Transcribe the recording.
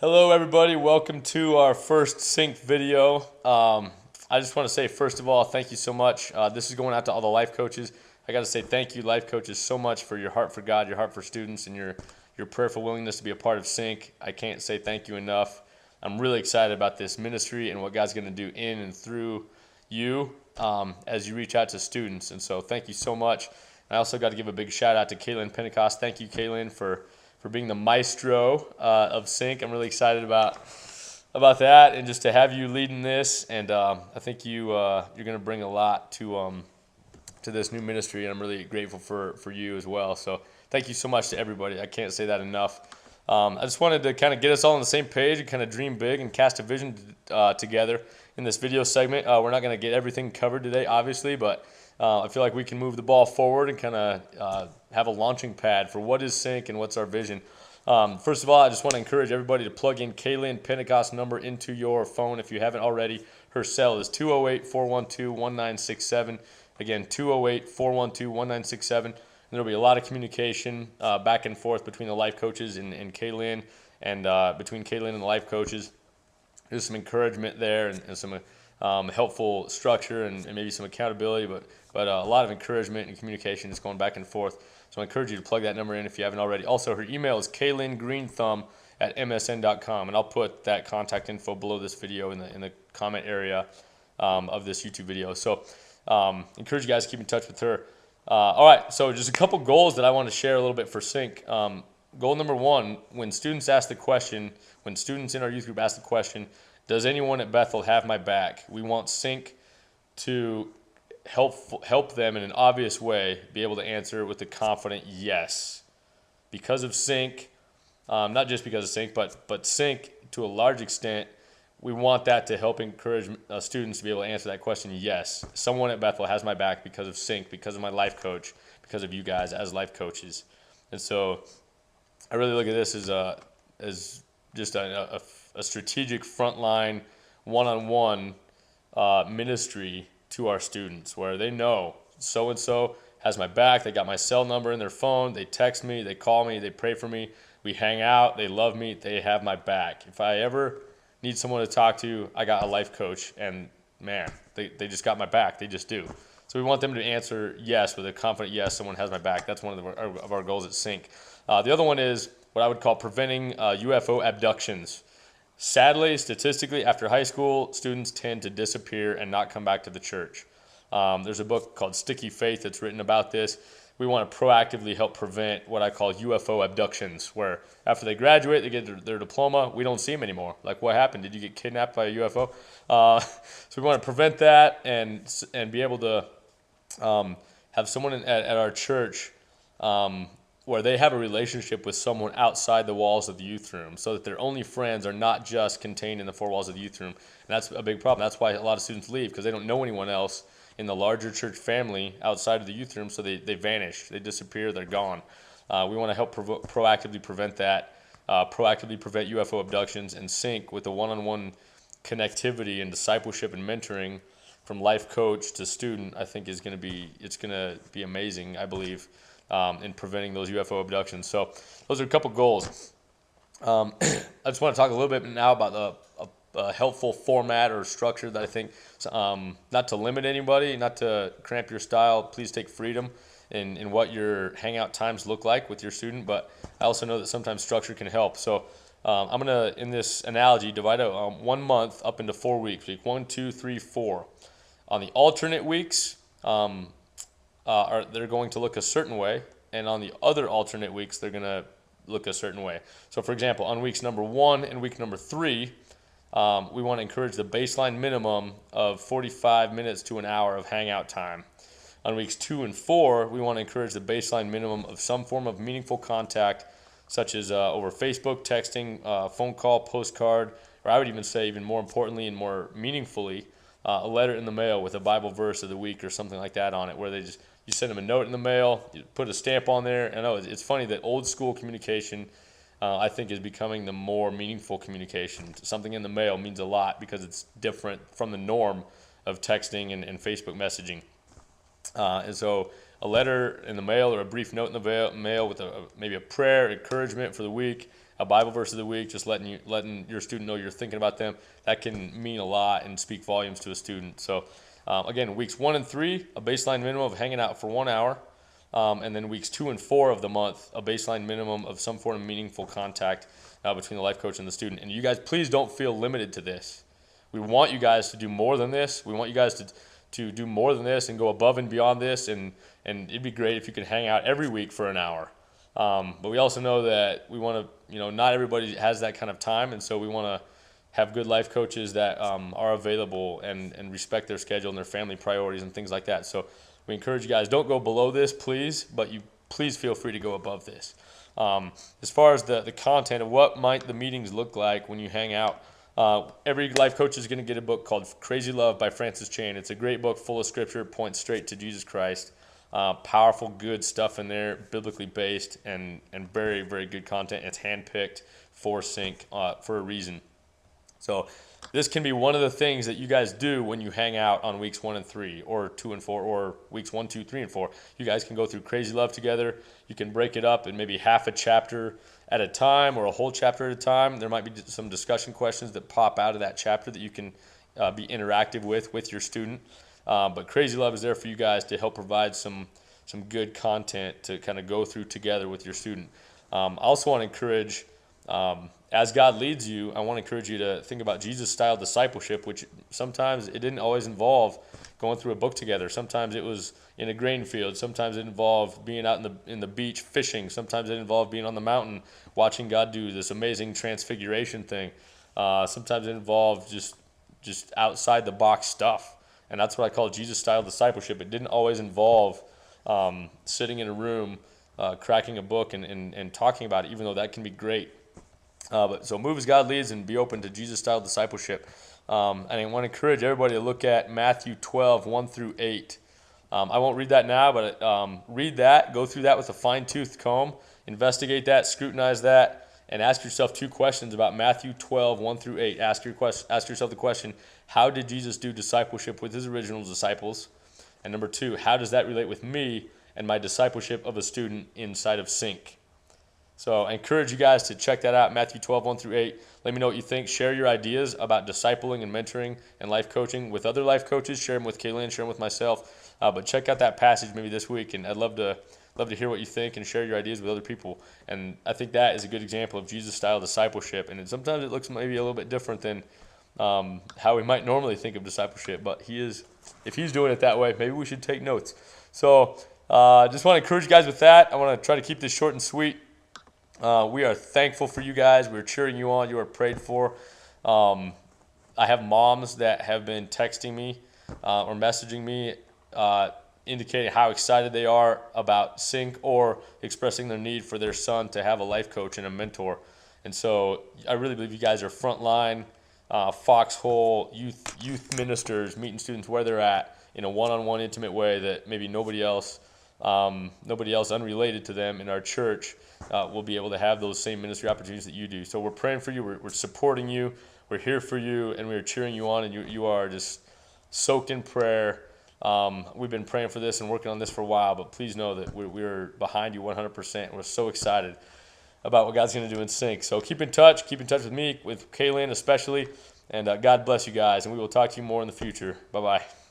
Hello everybody, welcome to our first sync video. I just want to say first of all, thank you so much. This is going out to all the life coaches. I got to say thank you life coaches so much for your heart for God, your heart for students, and your prayerful willingness to be a part of sync. I can't say thank you enough. I'm really excited about this ministry and what God's going to do in and through you as you reach out to students. And so thank you so much. I also got to give a big shout out to Kaylinn Pentecost. Thank you, Kaylinn, for being the Maestro of sync. I'm really excited about that, and just to have you leading this. And I think you're going to bring a lot to this new ministry, and I'm really grateful for you as well. So thank you so much to everybody. I can't say that enough. I just wanted to kind of get us all on the same page and kind of dream big and cast a vision together in this video segment. We're not going to get everything covered today, obviously, but I feel like we can move the ball forward and kind of have a launching pad for what is sync and what's our vision. First of all, I just want to encourage everybody to plug in Kaylinn Pentecost number into your phone if you haven't already. Her cell is 208-412-1967. Again, 208-412-1967. And there'll be a lot of communication back and forth between the life coaches and Kaylinn, and between Kaylinn and the life coaches. There's some encouragement there and some helpful structure and maybe some accountability, but a lot of encouragement and communication is going back and forth. So I encourage you to plug that number in if you haven't already. Also, her email is kaylinngreenthumb@msn.com, and I'll put that contact info below this video in the comment area of this YouTube video. So encourage you guys to keep in touch with her. All right, so just a couple goals that I want to share a little bit for sync. Goal number one: when students in our youth group ask the question, does anyone at Bethel have my back? We want sync to help them in an obvious way be able to answer with a confident yes. Because of sync, not just because of sync, but sync to a large extent, we want that to help encourage students to be able to answer that question yes. Someone at Bethel has my back because of sync, because of my life coach, because of you guys as life coaches. And so I really look at this as just a strategic frontline one-on-one ministry to our students, where they know so-and-so has my back. They got my cell number in their phone. They text me. They call me. They pray for me. We hang out. They love me. They have my back. If I ever need someone to talk to, I got a life coach, and man, they just got my back. They just do. So we want them to answer yes with a confident yes, someone has my back. That's one of our goals at Sync. The other one is what I would call preventing UFO abductions. Sadly, statistically, after high school, students tend to disappear and not come back to the church. There's a book called Sticky Faith that's written about this. We want to proactively help prevent what I call UFO abductions, where after they graduate, they get their diploma, we don't see them anymore. Like, what happened? Did you get kidnapped by a UFO? So we want to prevent that and be able to have someone at our church where they have a relationship with someone outside the walls of the youth room, so that their only friends are not just contained in the four walls of the youth room. And that's a big problem. That's why a lot of students leave, because they don't know anyone else in the larger church family outside of the youth room, so they vanish, they disappear, they're gone. We want to help proactively prevent that, proactively prevent UFO abductions, and sync with the one-on-one connectivity and discipleship and mentoring from life coach to student. I think it's going to be amazing, I believe, in preventing those UFO abductions. So those are a couple goals. I just want to talk a little bit now about a helpful format or structure that I think, not to limit anybody, not to cramp your style. Please take freedom in what your hangout times look like with your student, but I also know that sometimes structure can help. So I'm going to, in this analogy, divide 1 month up into 4 weeks, week 1, 2, 3, 4. On the alternate weeks, they're going to look a certain way, and on the other alternate weeks, they're going to look a certain way. So, for example, on weeks number 1 and week number 3, we want to encourage the baseline minimum of 45 minutes to an hour of hangout time. On weeks 2 and 4, we want to encourage the baseline minimum of some form of meaningful contact, such as over Facebook, texting, phone call, postcard, or I would even say, even more importantly and more meaningfully, a letter in the mail with a Bible verse of the week or something like that on it, where you send them a note in the mail, you put a stamp on there. I know it's funny that old school communication, I think, is becoming the more meaningful communication. Something in the mail means a lot because it's different from the norm of texting and Facebook messaging. And so a letter in the mail or a brief note in the mail with maybe a prayer, encouragement for the week, a Bible verse of the week, just letting your student know you're thinking about them, that can mean a lot and speak volumes to a student. So again, weeks 1 and 3, a baseline minimum of hanging out for 1 hour. And then weeks 2 and 4 of the month, a baseline minimum of some form of meaningful contact between the life coach and the student. And you guys, please don't feel limited to this. We want you guys to do more than this. We want you guys to do more than this and go above and beyond this. And it'd be great if you could hang out every week for an hour. But we also know that we want to, not everybody has that kind of time. And so we want to have good life coaches that are available and respect their schedule and their family priorities and things like that. So we encourage you guys, don't go below this, please, but you please feel free to go above this. As far as the content of what might the meetings look like when you hang out, every life coach is going to get a book called Crazy Love by Francis Chan. It's a great book full of scripture, points straight to Jesus Christ. Powerful, good stuff in there, biblically based, and very, very good content. It's handpicked for Sync for a reason. So this can be one of the things that you guys do when you hang out on weeks 1 and 3 or 2 and 4 or weeks 1, 2, 3, and 4. You guys can go through Crazy Love together. You can break it up in maybe half a chapter at a time or a whole chapter at a time. There might be some discussion questions that pop out of that chapter that you can be interactive with your student. But Crazy Love is there for you guys to help provide some good content to kind of go through together with your student. I also want to encourage, as God leads you, I want to encourage you to think about Jesus-style discipleship, which sometimes it didn't always involve going through a book together. Sometimes it was in a grain field. Sometimes it involved being out in the beach fishing. Sometimes it involved being on the mountain watching God do this amazing transfiguration thing. Sometimes it involved just outside the box stuff. And that's what I call Jesus-style discipleship. It didn't always involve sitting in a room, cracking a book and talking about it, even though that can be great. So move as God leads and be open to Jesus-style discipleship. And I want to encourage everybody to look at Matthew 12, 1 through 8. I won't read that now, but read that. Go through that with a fine-tooth comb. Investigate that, scrutinize that, and ask yourself 2 questions about Matthew 12, 1 through 8. Ask yourself the question, how did Jesus do discipleship with his original disciples? And number 2, how does that relate with me and my discipleship of a student inside of Sync? So I encourage you guys to check that out, Matthew 12, 1 through 8. Let me know what you think. Share your ideas about discipling and mentoring and life coaching with other life coaches. Share them with Kaylinn, share them with myself. But check out that passage maybe this week, and I'd love to hear what you think and share your ideas with other people. And I think that is a good example of Jesus-style discipleship. And sometimes it looks maybe a little bit different than how we might normally think of discipleship. But if he's doing it that way, maybe we should take notes. So just want to encourage you guys with that. I want to try to keep this short and sweet. We are thankful for you guys. We're cheering you on. You are prayed for. I have moms that have been texting me or messaging me indicating how excited they are about Sync or expressing their need for their son to have a life coach and a mentor. And so I really believe you guys are frontline, foxhole, youth ministers, meeting students where they're at in a one-on-one intimate way that maybe nobody else unrelated to them in our church will be able to have those same ministry opportunities that you do. So we're praying for you. We're supporting you. We're here for you, and we're cheering you on, and you are just soaked in prayer. We've been praying for this and working on this for a while, but please know that we're behind you 100%. We're so excited about what God's going to do in Sync. So keep in touch. Keep in touch with me, with Kaylinn especially, and God bless you guys, and we will talk to you more in the future. Bye-bye.